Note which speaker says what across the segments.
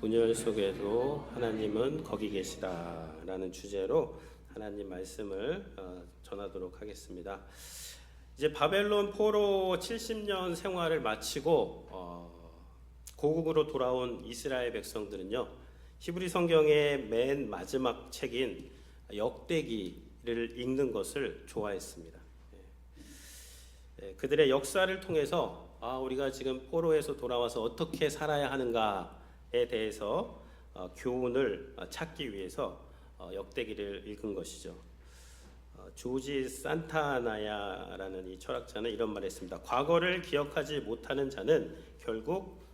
Speaker 1: 분열 속에도 하나님은 거기 계시다라는 주제로 하나님 말씀을 전하도록 하겠습니다. 이제 바벨론 포로 70년 생활을 마치고 고국으로 돌아온 이스라엘 백성들은요, 히브리 성경의 맨 마지막 책인 역대기를 읽는 것을 좋아했습니다. 그들의 역사를 통해서 우리가 지금 포로에서 돌아와서 어떻게 살아야 하는가에 대해서 교훈을 찾기 위해서 역대기를 읽은 것이죠. 조지 산타나야라는 이 철학자는 이런 말을 했습니다. 과거를 기억하지 못하는 자는 결국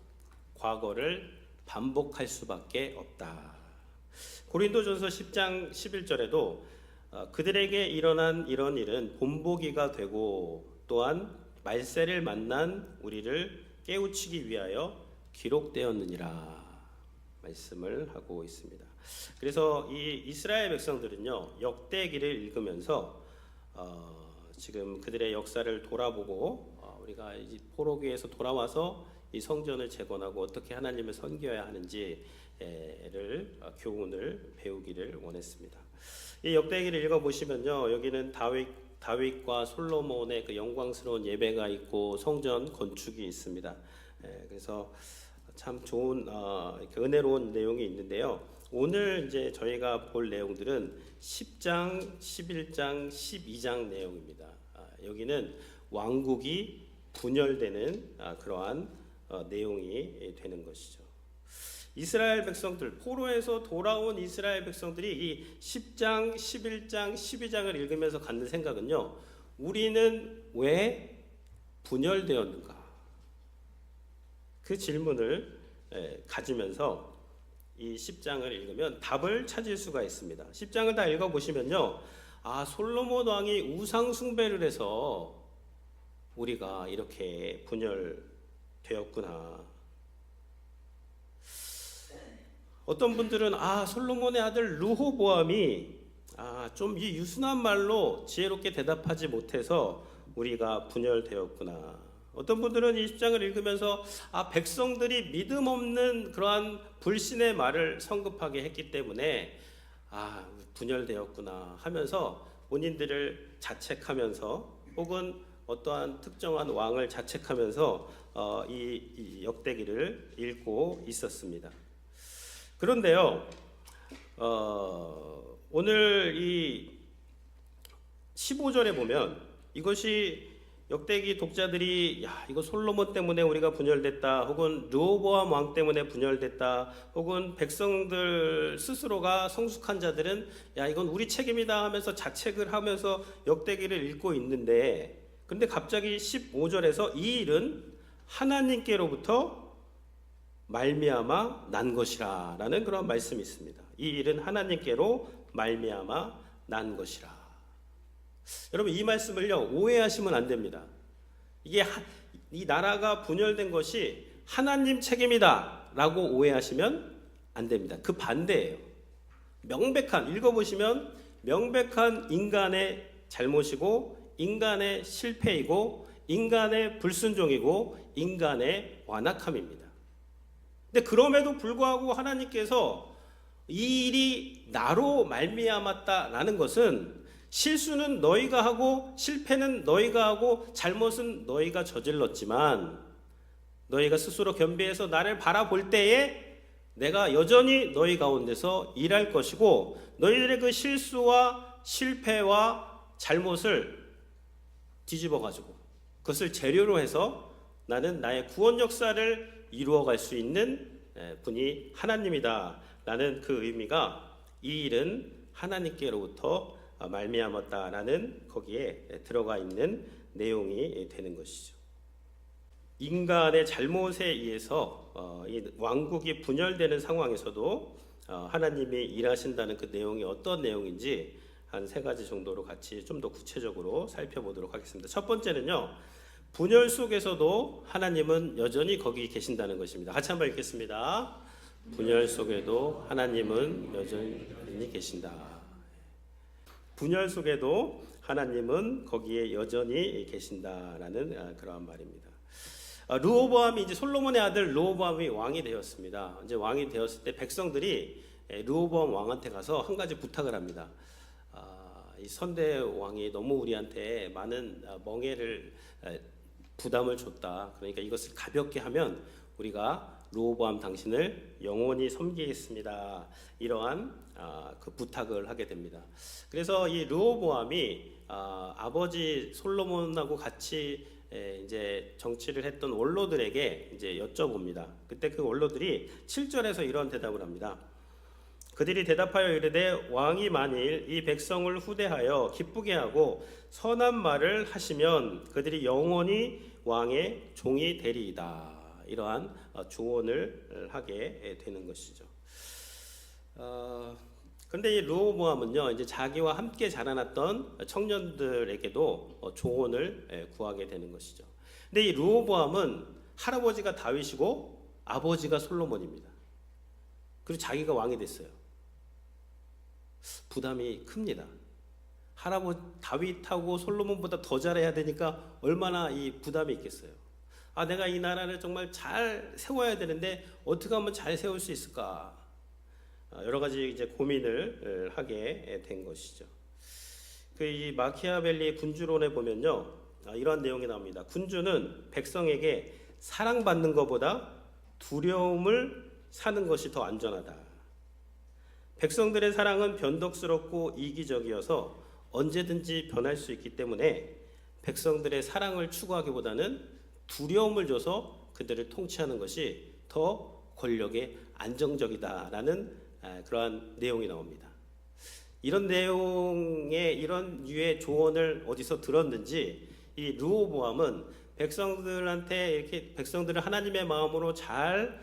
Speaker 1: 과거를 반복할 수밖에 없다. 고린도전서 10장 11절에도 그들에게 일어난 이런 일은 본보기가 되고 또한 말세를 만난 우리를 깨우치기 위하여 기록되었느니라 말씀을 하고 있습니다. 그래서 이 이스라엘 백성들은요, 역대기를 읽으면서 지금 그들의 역사를 돌아보고 우리가 이 포로기에서 돌아와서 이 성전을 재건하고 어떻게 하나님을 섬겨야 하는지를 교훈을 배우기를 원했습니다. 이 역대기를 읽어보시면요, 여기는 다윗과 솔로몬의 그 영광스러운 예배가 있고 성전 건축이 있습니다. 그래서 참 좋은 은혜로운 내용이 있는데요. 오늘 이제 저희가 볼 내용들은 10장, 11장, 12장 내용입니다. 여기는 왕국이 분열되는 그러한 내용이 되는 것이죠. 이스라엘 백성들, 포로에서 돌아온 이스라엘 백성들이 이 10장, 11장, 12장을 읽으면서 갖는 생각은요, 우리는 왜 분열되었는가? 그 질문을 가지면서 이 10장을 읽으면 답을 찾을 수가 있습니다. 10장을 다 읽어보시면요, 솔로몬 왕이 우상 숭배를 해서 우리가 이렇게 분열되었구나. 어떤 분들은 솔로몬의 아들 르호보암이 좀 이 유순한 말로 지혜롭게 대답하지 못해서 우리가 분열되었구나. 어떤 분들은 이 10장을 읽으면서 백성들이 믿음 없는 그러한 불신의 말을 성급하게 했기 때문에 분열되었구나 하면서 본인들을 자책하면서 혹은 어떠한 특정한 왕을 자책하면서 이 역대기를 읽고 있었습니다. 그런데요, 오늘 이 15절에 보면 이것이 역대기 독자들이 이거 솔로몬 때문에 우리가 분열됐다, 혹은 르호보암 왕 때문에 분열됐다, 혹은 백성들 스스로가 성숙한 자들은 이건 우리 책임이다 하면서 자책을 하면서 역대기를 읽고 있는데, 근데 갑자기 15절에서 이 일은 하나님께로부터 말미암아 난 것이라 라는 그런 말씀이 있습니다. 이 일은 하나님께로 말미암아 난 것이라. 여러분, 이 말씀을요, 오해하시면 안 됩니다. 이게 이 나라가 분열된 것이 하나님 책임이다 라고 오해하시면 안 됩니다. 그 반대예요. 읽어보시면 명백한 인간의 잘못이고, 인간의 실패이고, 인간의 불순종이고, 인간의 완악함입니다. 근데 그럼에도 불구하고 하나님께서 이 일이 나로 말미암았다라는 것은, 실수는 너희가 하고 실패는 너희가 하고 잘못은 너희가 저질렀지만 너희가 스스로 겸비해서 나를 바라볼 때에 내가 여전히 너희 가운데서 일할 것이고, 너희들의 그 실수와 실패와 잘못을 뒤집어가지고 그것을 재료로 해서 나는 나의 구원 역사를 이루어갈 수 있는 분이 하나님이다 라는 그 의미가, 이 일은 하나님께로부터 말미암았다라는 거기에 들어가 있는 내용이 되는 것이죠. 인간의 잘못에 의해서 이 왕국이 분열되는 상황에서도 하나님이 일하신다는 그 내용이 어떤 내용인지 한 3가지 정도로 같이 좀 더 구체적으로 살펴보도록 하겠습니다. 첫 번째는요, 분열 속에서도 하나님은 여전히 거기 계신다는 것입니다. 같이 한번 읽겠습니다. 분열 속에도 하나님은 여전히 계신다. 분열 속에도 하나님은 거기에 여전히 계신다라는 그러한 말입니다. 르호보암이 이제 솔로몬의 아들 르호보암이 왕이 되었습니다. 이제 왕이 되었을 때 백성들이 르호보암 왕한테 가서 한 가지 부탁을 합니다. 이 선대 왕이 너무 우리한테 많은 멍해를 부담을 줬다. 그러니까 이것을 가볍게 하면 우리가 르호보암 당신을 영원히 섬기겠습니다. 이러한 그 부탁을 하게 됩니다. 그래서 이 르호보암이 아버지 솔로몬하고 같이 이제 정치를 했던 원로들에게 이제 여쭤봅니다. 그때 그 원로들이 7절에서 이런 대답을 합니다. 그들이 대답하여 이르되 왕이 만일 이 백성을 후대하여 기쁘게 하고 선한 말을 하시면 그들이 영원히 왕의 종이 되리이다. 이러한 조언을 하게 되는 것이죠. 그런데 이 르호보암은요, 이제 자기와 함께 자라났던 청년들에게도 조언을 구하게 되는 것이죠. 근데 이 르호보암은 할아버지가 다윗이고 아버지가 솔로몬입니다. 그리고 자기가 왕이 됐어요. 부담이 큽니다. 할아버지 다윗하고 솔로몬보다 더 잘해야 되니까 얼마나 이 부담이 있겠어요. 내가 이 나라를 정말 잘 세워야 되는데 어떻게 하면 잘 세울 수 있을까? 여러 가지 이제 고민을 하게 된 것이죠. 그 이 마키아벨리 군주론에 보면요, 이런 내용이 나옵니다. 군주는 백성에게 사랑받는 것보다 두려움을 사는 것이 더 안전하다. 백성들의 사랑은 변덕스럽고 이기적이어서 언제든지 변할 수 있기 때문에 백성들의 사랑을 추구하기보다는 두려움을 줘서 그들을 통치하는 것이 더 권력에 안정적이다라는 그러한 내용이 나옵니다. 이런 내용의 이런 유의 조언을 어디서 들었는지 이 르호보암은 백성들한테 이렇게 백성들을 하나님의 마음으로 잘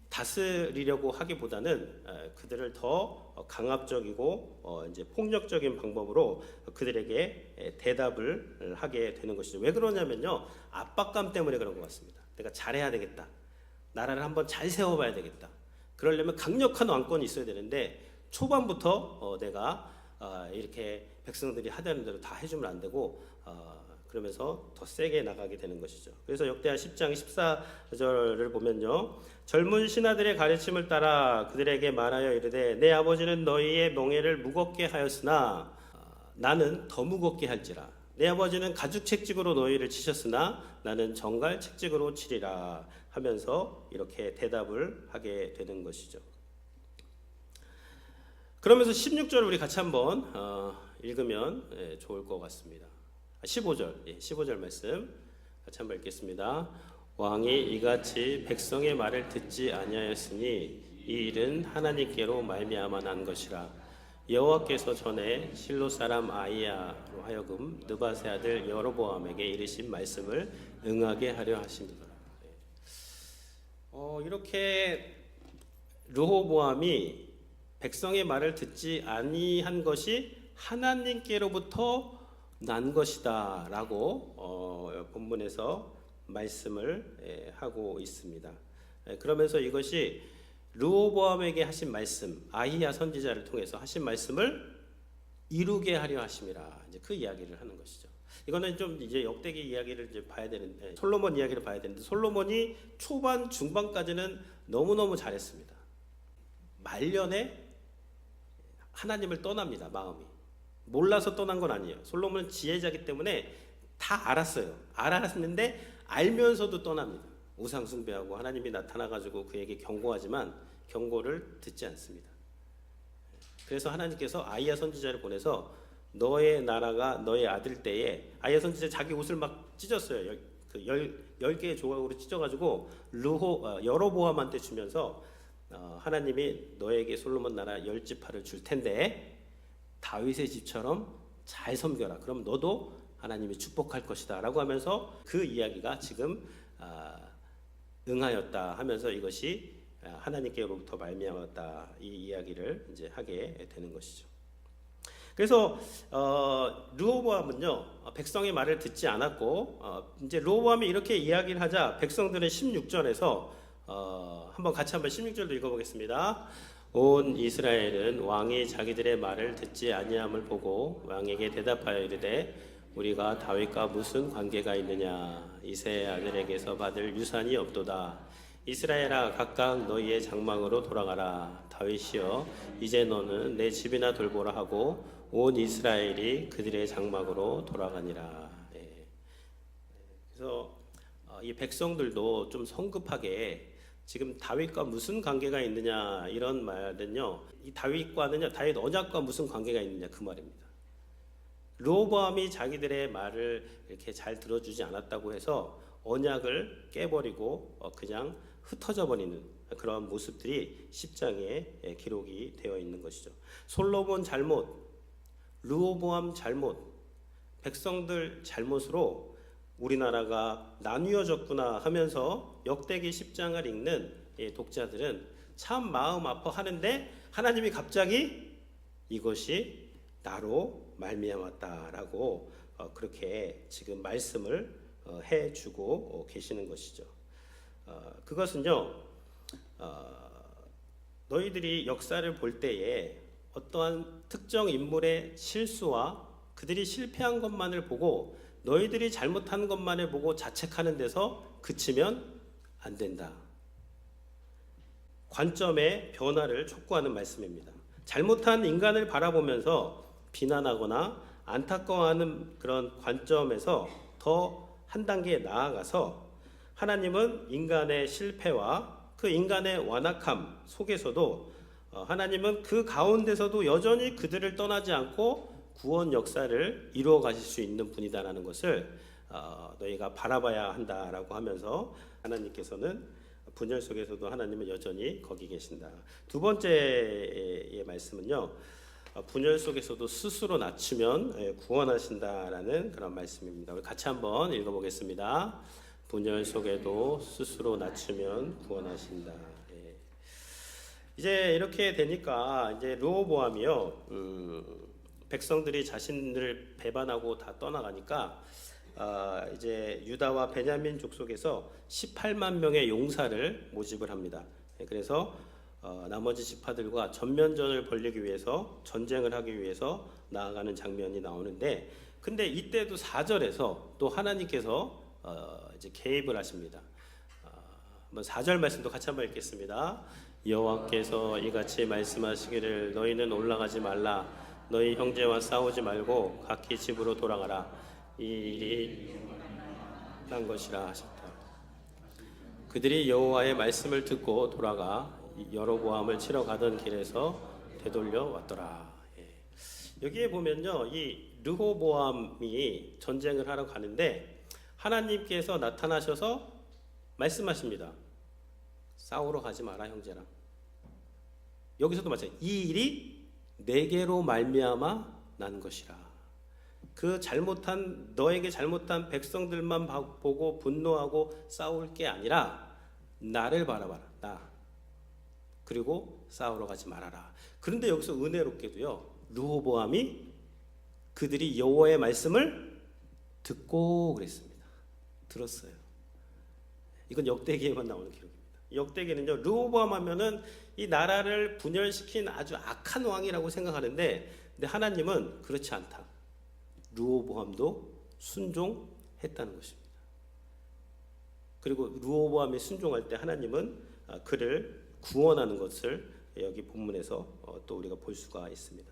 Speaker 1: 다스리려고 하기보다는 그들을 더 강압적이고 이제 폭력적인 방법으로 그들에게 대답을 하게 되는 것이죠. 왜 그러냐면요, 압박감 때문에 그런 것 같습니다. 내가 잘해야 되겠다. 나라를 한번 잘 세워봐야 되겠다. 그러려면 강력한 왕권이 있어야 되는데 초반부터 내가 이렇게 백성들이 하자는 대로 다 해주면 안 되고 그러면서 더 세게 나가게 되는 것이죠. 그래서 역대하 10장 14절을 보면요, 젊은 신하들의 가르침을 따라 그들에게 말하여 이르되 내 아버지는 너희의 멍에를 무겁게 하였으나 나는 더 무겁게 할지라. 내 아버지는 가죽 채찍으로 너희를 치셨으나 나는 정갈 채찍으로 치리라 하면서 이렇게 대답을 하게 되는 것이죠. 그러면서 16절 우리 같이 한번 읽으면 좋을 것 같습니다. 15절, 15절 말씀 같이 한번 읽겠습니다. 왕이 이같이 백성의 말을 듣지 아니하였으니 이 일은 하나님께로 말미암아 난 것이라. 여호와께서 전에 실로 사람 아히야로 하여금 느밧의 아들 여로보암에게 이르신 말씀을 응하게 하려 하십니다. 이렇게 르호보암이 백성의 말을 듣지 아니한 것이 하나님께로부터 난 것이다라고 본문에서 말씀을 하고 있습니다. 그러면서 이것이 르호보암에게 하신 말씀, 아히야 선지자를 통해서 하신 말씀을 이루게 하려 하심이라. 이제 그 이야기를 하는 것이죠. 이거는 좀 이제 역대기 이야기를 이제 봐야 되는데, 솔로몬 이야기를 봐야 되는데, 솔로몬이 초반 중반까지는 너무너무 잘했습니다. 말년에 하나님을 떠납니다. 마음이 몰라서 떠난 건 아니에요. 솔로몬은 지혜자이기 때문에 다 알았어요. 알았는데 알면서도 떠납니다. 우상 숭배하고 하나님이 나타나가지고 그에게 경고하지만 경고를 듣지 않습니다. 그래서 하나님께서 아히야 선지자를 보내서 너의 나라가 너의 아들 때에, 아히야 선지자 자기 옷을 막 찢었어요. 10개의 조각으로 찢어가지고 여로보암한테 주면서 하나님이 너에게 솔로몬 나라 10지파를 줄 텐데 다윗의 집처럼 잘 섬겨라. 그럼 너도 하나님이 축복할 것이다 라고 하면서 그 이야기가 지금 응하였다 하면서 이것이 하나님께로부터 말미암았다, 이 이야기를 이제 하게 되는 것이죠. 그래서 르호보암은요, 백성의 말을 듣지 않았고 이제 르호보암이 이렇게 이야기를 하자 백성들은 16절에서 한번 같이 한번 16절도 읽어보겠습니다. 온 이스라엘은 왕이 자기들의 말을 듣지 아니함을 보고 왕에게 대답하여 이르되 우리가 다윗과 무슨 관계가 있느냐? 이새의 아들에게서 받을 유산이 없도다. 이스라엘아, 각각 너희의 장막으로 돌아가라. 다윗이여, 이제 너는 내 집이나 돌보라 하고 온 이스라엘이 그들의 장막으로 돌아가니라. 그래서 이 백성들도 좀 성급하게 지금 다윗과 무슨 관계가 있느냐 이런 말은요, 이 다윗과는요, 다윗 언약과 무슨 관계가 있느냐 그 말입니다. 르호보암이 자기들의 말을 이렇게 잘 들어주지 않았다고 해서 언약을 깨버리고 그냥 흩어져 버리는 그런 모습들이 10장에 기록이 되어 있는 것이죠. 솔로몬 잘못, 르호보암 잘못, 백성들 잘못으로 우리나라가 나뉘어졌구나 하면서 역대기 10장을 읽는 독자들은 참 마음 아파하는데 하나님이 갑자기 이것이 나로 말미암았다라고 그렇게 지금 말씀을 해주고 계시는 것이죠. 그것은요, 너희들이 역사를 볼 때에 어떠한 특정 인물의 실수와 그들이 실패한 것만을 보고 너희들이 잘못한 것만을 보고 자책하는 데서 그치면 안 된다. 관점의 변화를 촉구하는 말씀입니다. 잘못한 인간을 바라보면서 비난하거나 안타까워하는 그런 관점에서 더 한 단계 나아가서 하나님은 인간의 실패와 그 인간의 완악함 속에서도 하나님은 그 가운데서도 여전히 그들을 떠나지 않고 구원 역사를 이루어 가실 수 있는 분이다라는 것을 너희가 바라봐야 한다라고 하면서 하나님께서는 분열 속에서도 하나님은 여전히 거기 계신다. 두 번째의 말씀은요, 분열 속에서도 스스로 낮추면 구원하신다라는 그런 말씀입니다. 우리 같이 한번 읽어보겠습니다. 분열 속에도 스스로 낮추면 구원하신다. 이제 이렇게 되니까 이제 르호보암이요, 백성들이 자신을 배반하고 다 떠나가니까 이제 유다와 베냐민 족속에서 18만 명의 용사를 모집을 합니다. 그래서 나머지 지파들과 전면전을 벌이기 위해서 전쟁을 하기 위해서 나아가는 장면이 나오는데, 근데 이때도 4절에서 또 하나님께서 이제 개입을 하십니다. 한번 4절 말씀도 같이 한번 읽겠습니다. 여호와께서 이같이 말씀하시기를 너희는 올라가지 말라. 너희 형제와 싸우지 말고 각기 집으로 돌아가라. 이 일이 난 것이라 하셨다. 그들이 여호와의 말씀을 듣고 돌아가 여로보암을 치러 가던 길에서 되돌려 왔더라. 여기에 보면요, 이 르호보암이 전쟁을 하러 가는데 하나님께서 나타나셔서 말씀하십니다. 싸우러 가지 마라 형제랑. 여기서도 마찬가지. 이 일이 내게로 말미암아 난 것이라. 그 잘못한 너에게 잘못한 백성들만 보고 분노하고 싸울 게 아니라 나를 바라봐라. 나. 그리고 싸우러 가지 말아라. 그런데 여기서 은혜롭게도요, 르호보암이 그들이 여호와의 말씀을 듣고 그랬습니다. 들었어요. 이건 역대기에만 나오는 기록입니다. 역대기는요, 르호보암 하면은 이 나라를 분열시킨 아주 악한 왕이라고 생각하는데, 근데 하나님은 그렇지 않다. 르호보암도 순종했다는 것입니다. 그리고 르호보암이 순종할 때 하나님은 그를 구원하는 것을 여기 본문에서 또 우리가 볼 수가 있습니다.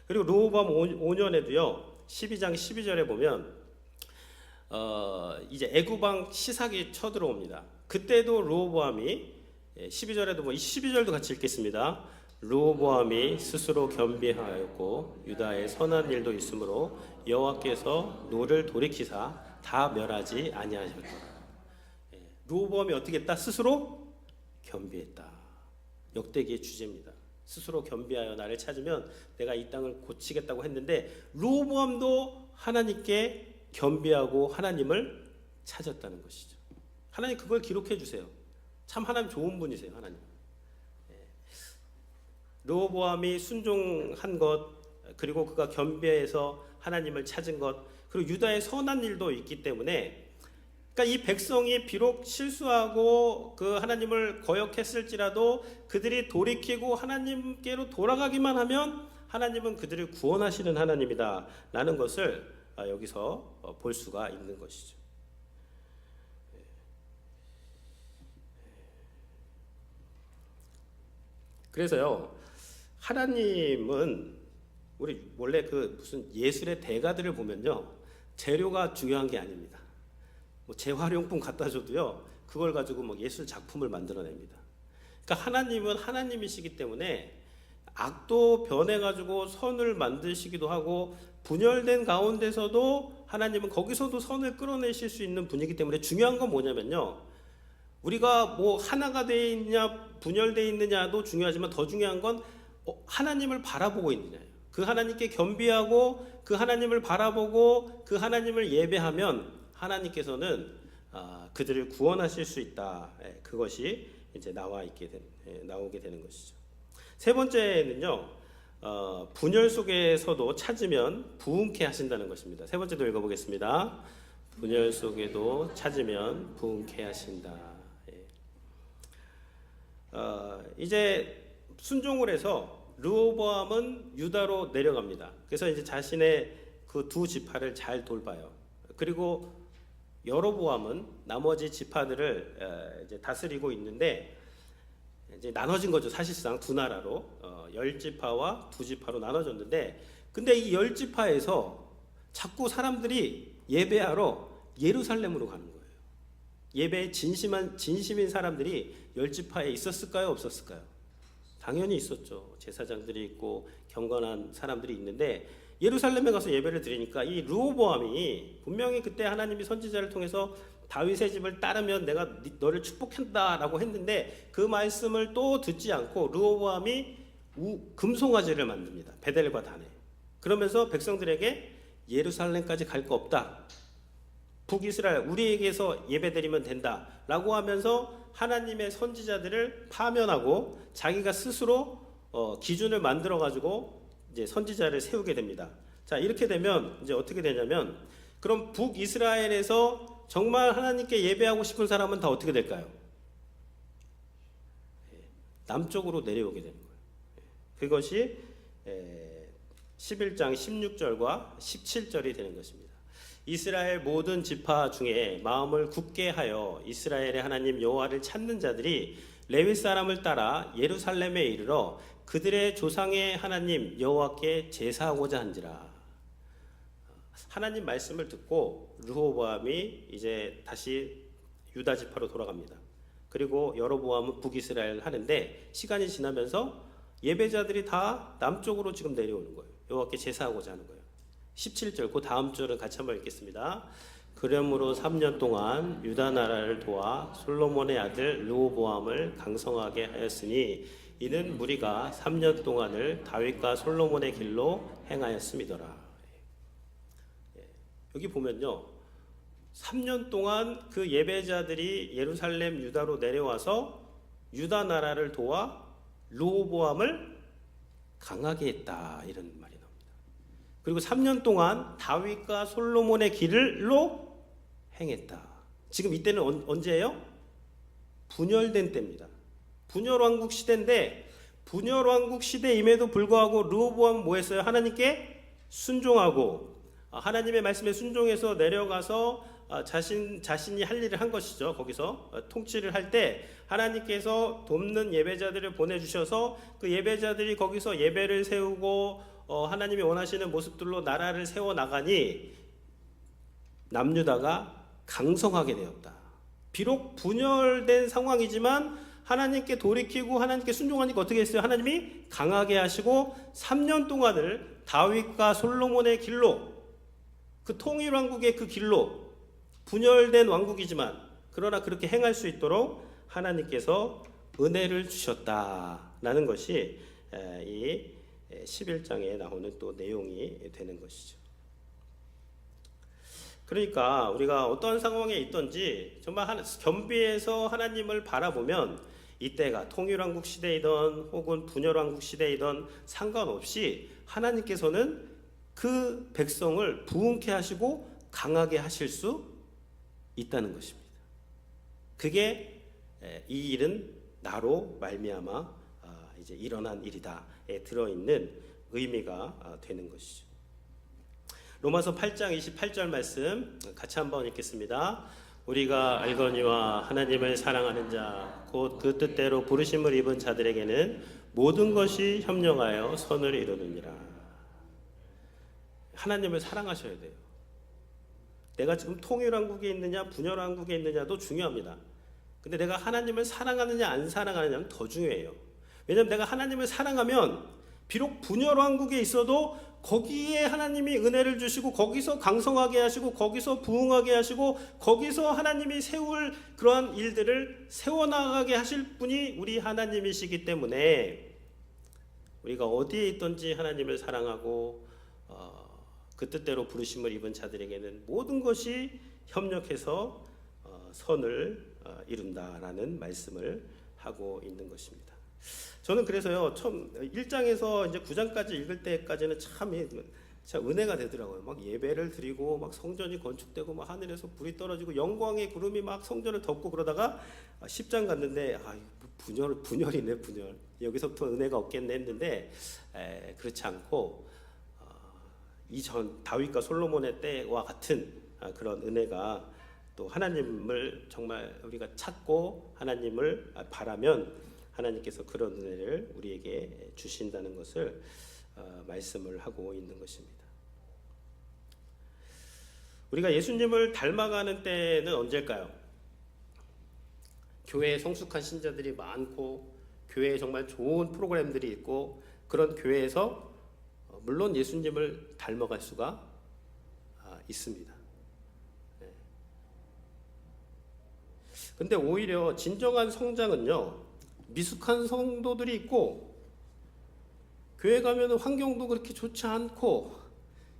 Speaker 1: 그리고 르호보암 5년에도요, 12장 12절에 보면 이제 애굽왕 시삭이 쳐들어옵니다. 그때도 르호보암이 12절에도 12절도 같이 읽겠습니다. 르호보암이 스스로 겸비하였고 유다의 선한 일도 있으므로 여호와께서 노를 돌이키사 다 멸하지 아니하셨더라. 르호보암이 어떻게 했다? 스스로 겸비했다. 역대기의 주제입니다. 스스로 겸비하여 나를 찾으면 내가 이 땅을 고치겠다고 했는데 르호보암도 하나님께 겸비하고 하나님을 찾았다는 것이죠. 하나님 그걸 기록해 주세요. 참 하나님 좋은 분이세요. 하나님. 르호보암이 순종한 것, 그리고 그가 겸비해서 하나님을 찾은 것, 그리고 유다의 선한 일도 있기 때문에, 그러니까 이 백성이 비록 실수하고 그 하나님을 거역했을지라도 그들이 돌이키고 하나님께로 돌아가기만 하면 하나님은 그들을 구원하시는 하나님이다 라는 것을 여기서 볼 수가 있는 것이죠. 그래서요, 하나님은 우리 원래 그 무슨 예술의 대가들을 보면요, 재료가 중요한 게 아닙니다. 뭐 재활용품 갖다 줘도요, 그걸 가지고 뭐 예술 작품을 만들어냅니다. 그러니까 하나님은 하나님이시기 때문에 악도 변해가지고 선을 만드시기도 하고, 분열된 가운데서도 하나님은 거기서도 선을 끌어내실 수 있는 분이기 때문에 중요한 건 뭐냐면요, 우리가 뭐 하나가 되어 있느냐 분열되어 있느냐도 중요하지만 더 중요한 건 하나님을 바라보고 있느냐예요. 그 하나님께 겸비하고 그 하나님을 바라보고 그 하나님을 예배하면 하나님께서는 그들을 구원하실 수 있다. 그것이 이제 나오게 되는 것이죠. 세 번째는요, 분열 속에서도 찾으면 부흥케 하신다는 것입니다. 세 번째도 읽어보겠습니다. 분열 속에도 찾으면 부흥케 하신다. 이제 순종을 해서 르호보암은 유다로 내려갑니다. 그래서 이제 자신의 그 두 지파를 잘 돌봐요. 그리고 여로보암은 나머지 지파들을 이제 다스리고 있는데, 이제 나눠진 거죠. 사실상 두 나라로 10지파와 두 지파로 나눠졌는데, 근데 이 10지파에서 자꾸 사람들이 예배하러 예루살렘으로 가는 거예요. 예배에 진심인 사람들이 10지파에 있었을까요? 없었을까요? 당연히 있었죠. 제사장들이 있고 경건한 사람들이 있는데, 예루살렘에 가서 예배를 드리니까 이 르호보암이 분명히 그때 하나님이 선지자를 통해서 다윗의 집을 따르면 내가 너를 축복한다라고 했는데, 그 말씀을 또 듣지 않고 르호보암이 금송아지를 만듭니다. 베델과 단에. 그러면서 백성들에게 예루살렘까지 갈 거 없다, 북이스라엘 우리에게서 예배드리면 된다 라고 하면서 하나님의 선지자들을 파면하고 자기가 스스로 기준을 만들어 가지고 이제 선지자를 세우게 됩니다. 자, 이렇게 되면 이제 어떻게 되냐면, 그럼 북이스라엘에서 정말 하나님께 예배하고 싶은 사람은 다 어떻게 될까요? 남쪽으로 내려오게 되는 거예요. 그것이 11장 16절과 17절이 되는 것입니다. 이스라엘 모든 지파 중에 마음을 굳게 하여 이스라엘의 하나님 여호와를 찾는 자들이 레위 사람을 따라 예루살렘에 이르러 그들의 조상의 하나님 여호와께 제사하고자 한지라. 하나님 말씀을 듣고 르호보암이 이제 다시 유다 지파로 돌아갑니다. 그리고 여로보암은 북이스라엘 하는데, 시간이 지나면서 예배자들이 다 남쪽으로 지금 내려오는 거예요. 여호와께 제사하고자 하는 거예요. 17절, 그 다음 절은 같이 한번 읽겠습니다. 그러므로 3년 동안 유다 나라를 도와 솔로몬의 아들 르호보암을 강성하게 하였으니 이는 무리가 3년 동안을 다윗과 솔로몬의 길로 행하였음이더라. 여기 보면요, 3년 동안 그 예배자들이 예루살렘 유다로 내려와서 유다 나라를 도와 르호보암을 강하게 했다, 이런 말이 나옵니다. 그리고 3년 동안 다윗과 솔로몬의 길로 행했다. 지금 이때는 언제예요? 분열된 때입니다. 분열왕국 시대인데, 분열왕국 시대임에도 불구하고 르호보암은 뭐 했어요? 하나님께 순종하고 하나님의 말씀에 순종해서 내려가서 자신이 할 일을 한 것이죠. 거기서 통치를 할 때 하나님께서 돕는 예배자들을 보내주셔서 그 예배자들이 거기서 예배를 세우고 하나님이 원하시는 모습들로 나라를 세워나가니 남유다가 강성하게 되었다. 비록 분열된 상황이지만 하나님께 돌이키고 하나님께 순종하니까 어떻게 했어요? 하나님이 강하게 하시고 3년 동안을 다윗과 솔로몬의 길로, 그 통일왕국의 그 길로, 분열된 왕국이지만 그러나 그렇게 행할 수 있도록 하나님께서 은혜를 주셨다라는 것이 이 11장에 나오는 또 내용이 되는 것이죠. 그러니까 우리가 어떤 상황에 있든지 정말 겸비해서 하나님을 바라보면, 이때가 통일왕국 시대이든 혹은 분열왕국 시대이든 상관없이 하나님께서는 그 백성을 부흥케 하시고 강하게 하실 수 있다는 것입니다. 그게 이 일은 나로 말미암아 이제 일어난 일이다에 들어있는 의미가 되는 것이죠. 로마서 8장 28절 말씀 같이 한번 읽겠습니다. 우리가 알거니와 하나님을 사랑하는 자 곧 그 뜻대로 부르심을 입은 자들에게는 모든 것이 협력하여 선을 이루느니라. 하나님을 사랑하셔야 돼요. 내가 지금 통일왕국에 있느냐 분열왕국에 있느냐도 중요합니다. 근데 내가 하나님을 사랑하느냐 안 사랑하느냐는 더 중요해요. 왜냐하면 내가 하나님을 사랑하면 비록 분열왕국에 있어도 거기에 하나님이 은혜를 주시고 거기서 강성하게 하시고 거기서 부흥하게 하시고 거기서 하나님이 세울 그러한 일들을 세워나가게 하실 분이 우리 하나님이시기 때문에 우리가 어디에 있든지 하나님을 사랑하고 그 뜻대로 부르심을 입은 자들에게는 모든 것이 협력해서 선을 이룬다라는 말씀을 하고 있는 것입니다. 저는 그래서요, 처음 1장에서 이제 9장까지 읽을 때까지는 참 은혜가 되더라고요. 막 예배를 드리고 막 성전이 건축되고 막 하늘에서 불이 떨어지고 영광의 구름이 막 성전을 덮고 그러다가 10장 갔는데 분열이네 분열. 여기서부터 은혜가 없겠네 했는데 그렇지 않고 이전 다윗과 솔로몬의 때와 같은 그런 은혜가 또 하나님을 정말 우리가 찾고 하나님을 바라면 하나님께서 그런 은혜를 우리에게 주신다는 것을 말씀을 하고 있는 것입니다. 우리가 예수님을 닮아가는 때는 언제일까요? 교회에 성숙한 신자들이 많고 교회에 정말 좋은 프로그램들이 있고 그런 교회에서 물론 예수님을 닮아갈 수가 있습니다. 근데 오히려 진정한 성장은요, 미숙한 성도들이 있고 교회 가면 환경도 그렇게 좋지 않고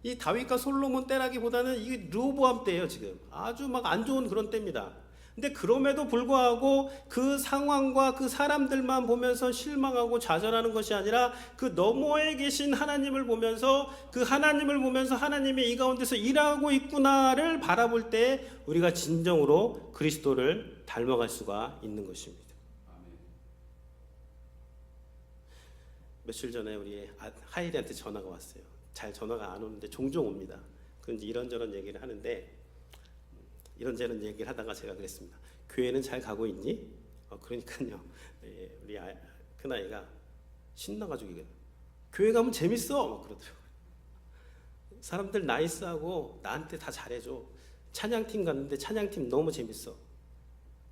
Speaker 1: 이 다윗과 솔로몬 때라기보다는 이게 르호보암 때예요. 지금 아주 막 안 좋은 그런 때입니다. 근데 그럼에도 불구하고 그 상황과 그 사람들만 보면서 실망하고 좌절하는 것이 아니라 그 너머에 계신 하나님을 보면서 그 하나님을 보면서 하나님이 이 가운데서 일하고 있구나를 바라볼 때 우리가 진정으로 그리스도를 닮아갈 수가 있는 것입니다. 며칠 전에 우리 하일이한테 전화가 왔어요. 잘 전화가 안 오는데 종종 옵니다. 그런지 이런저런 얘기를 하는데 이런저런 얘기를 하다가 제가 그랬습니다. 교회는 잘 가고 있니? 그러니까요. 우리 큰아이가 신나가지고 이게 교회 가면 재밌어 막 그러더라고요. 사람들 나이스하고 나한테 다 잘해줘. 찬양팀 갔는데 찬양팀 너무 재밌어.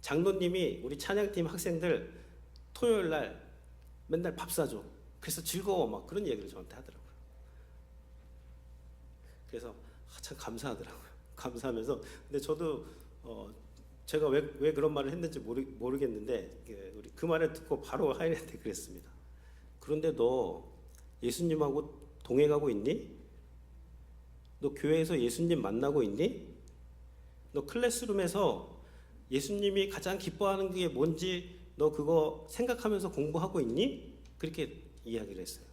Speaker 1: 장로님이 우리 찬양팀 학생들 토요일 날 맨날 밥 사줘. 그래서 즐거워 막 그런 얘기를 저한테 하더라고요. 그래서 참 감사하더라고요. 감사하면서 근데 저도 제가 왜 그런 말을 했는지 모르겠는데 우리 그 말을 듣고 바로 하인한테 그랬습니다. 그런데 너 예수님하고 동행하고 있니? 너 교회에서 예수님 만나고 있니? 너 클래스룸에서 예수님이 가장 기뻐하는 게 뭔지 너 그거 생각하면서 공부하고 있니? 그렇게 이야기를 했어요.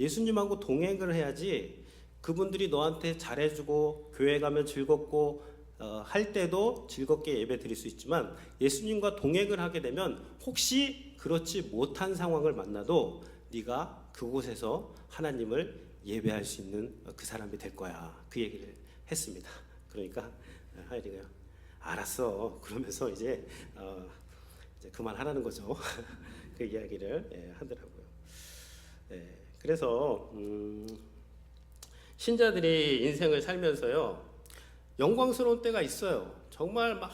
Speaker 1: 예수님하고 동행을 해야지 그분들이 너한테 잘해주고 교회 가면 즐겁고 할 때도 즐겁게 예배 드릴 수 있지만 예수님과 동행을 하게 되면 혹시 그렇지 못한 상황을 만나도 네가 그곳에서 하나님을 예배할 수 있는 그 사람이 될 거야. 그 얘기를 했습니다. 그러니까 하이리가 알았어. 그러면서 이제 그만하라는 거죠. 그 이야기를 하더라고요. 그래서 신자들이 인생을 살면서요 영광스러운 때가 있어요. 정말 막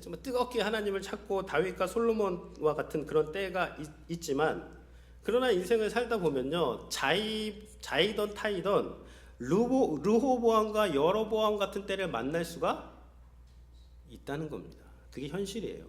Speaker 1: 정말 뜨겁게 하나님을 찾고 다윗과 솔로몬과 같은 그런 때가 있지만 그러나 인생을 살다 보면요 자이던 타이던 르호보암과 여로보암 같은 때를 만날 수가 있다는 겁니다. 그게 현실이에요.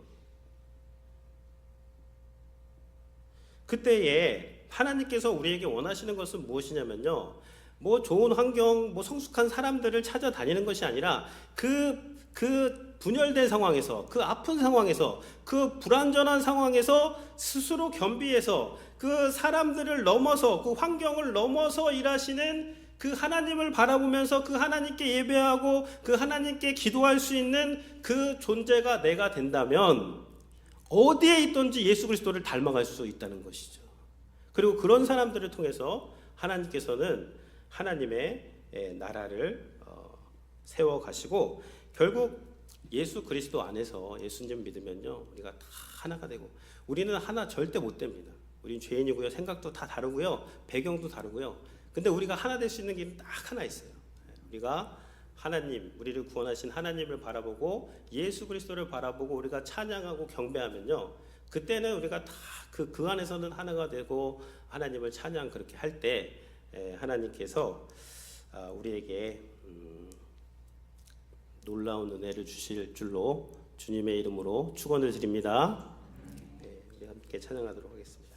Speaker 1: 그때에 하나님께서 우리에게 원하시는 것은 무엇이냐면요, 뭐 좋은 환경, 뭐 성숙한 사람들을 찾아다니는 것이 아니라 그 분열된 상황에서, 그 아픈 상황에서, 그 불완전한 상황에서 스스로 겸비해서 그 사람들을 넘어서, 그 환경을 넘어서 일하시는 그 하나님을 바라보면서 그 하나님께 예배하고 그 하나님께 기도할 수 있는 그 존재가 내가 된다면 어디에 있든지 예수 그리스도를 닮아갈 수 있다는 것이죠. 그리고 그런 사람들을 통해서 하나님께서는 하나님의 나라를 세워 가시고 결국 예수 그리스도 안에서 예수님 믿으면요 우리가 다 하나가 되고 우리는 하나 절대 못 됩니다. 우린 죄인이고요. 생각도 다 다르고요. 배경도 다르고요. 근데 우리가 하나 될 수 있는 길은 딱 하나 있어요. 우리가 하나님, 우리를 구원하신 하나님을 바라보고 예수 그리스도를 바라보고 우리가 찬양하고 경배하면요. 그때는 우리가 다 그 안에서는 하나가 되고 하나님을 찬양 그렇게 할 때 하나님께서 우리에게 놀라운 은혜를 주실 줄로 주님의 이름으로 축원을 드립니다. 우리 함께 찬양하도록 하겠습니다.